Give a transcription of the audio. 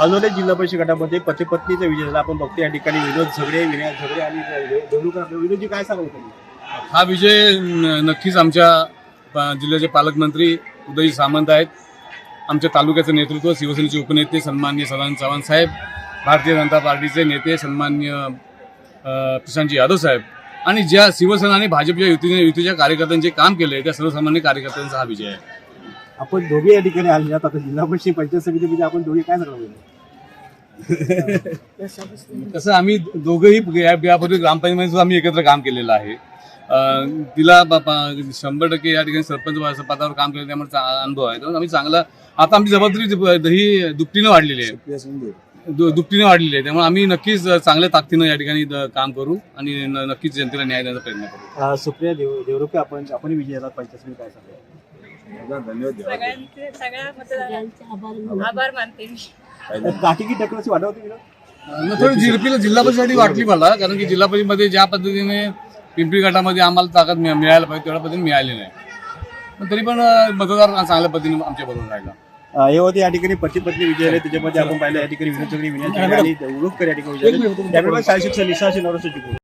अलोले जिल्हा परिषद गटामध्ये पती पत्नीचा विजय झाला. आपण बघतो या ठिकाणी विनोद झगडे, विनय झगडे आणि देवरुखकर. विनोदजी काय सांगाल तुम्ही? हा विजय नक्कीच आमच्या जिल्ह्याचे पालकमंत्री उदयजी सामंत आहेत, आमच्या तालुक्याचं नेतृत्व शिवसेनेचे उपनेते सन्माननीय सदानंद चव्हाण साहेब, भारतीय जनता पार्टीचे नेते सन्माननीय प्रशांतजी यादव साहेब आणि ज्या शिवसेना आणि भाजपच्या युतीच्या कार्यकर्त्यांचे काम केले त्या सर्वसामान्य कार्यकर्त्यांचा हा विजय आहे. आपण दोघे या ठिकाणी आले आता जिल्हा परिषद पंचायत समितीमध्ये आपण दोघे काय सांगणार? तसं आम्ही दोघंही यापूर्वी ग्रामपंचायतीमध्ये सुद्धा आम्ही एकत्र काम केलेलं आहे. तिला 100% या ठिकाणी सरपंच पदावर काम केलं त्यामुळे अनुभव आहे. तर आम्ही चांगला आता आमची जबाबदारी ही दुपटीनं वाढलेली आहे, त्यामुळे आम्ही नक्कीच चांगल्या ताकदीनं या ठिकाणी काम करू आणि नक्कीच जनतेला न्याय देण्याचा प्रयत्न करू. सुप्रिया देवरुखकर आपण विजय झाला पंचायत समिती, काय सांगाल? सगळ्यांचे आभार मानते मी. काठी की टक्करची वाढवते थोडी जिल्हा परिषदेसाठी वाटली मला, कारण की जिल्हा परिषदेमध्ये ज्या पद्धतीने पिंपरी गटामध्ये आम्हाला ताकद मिळायला पाहिजे तेवढ्या पद्धतीने मिळाली नाही, पण तरी पण मतदार चांगल्या पद्धतीने आमच्या बरोबर राहिला. हे होते या ठिकाणी पती पत्नी विजय झाले. त्याच्यामध्ये आपण पाहिलं या ठिकाणी विनोद झगडे, विनय झगडे आणि देवरुखकर या ठिकाणी विजय झाले. त्यामुळे शाळा शिक्षण निशा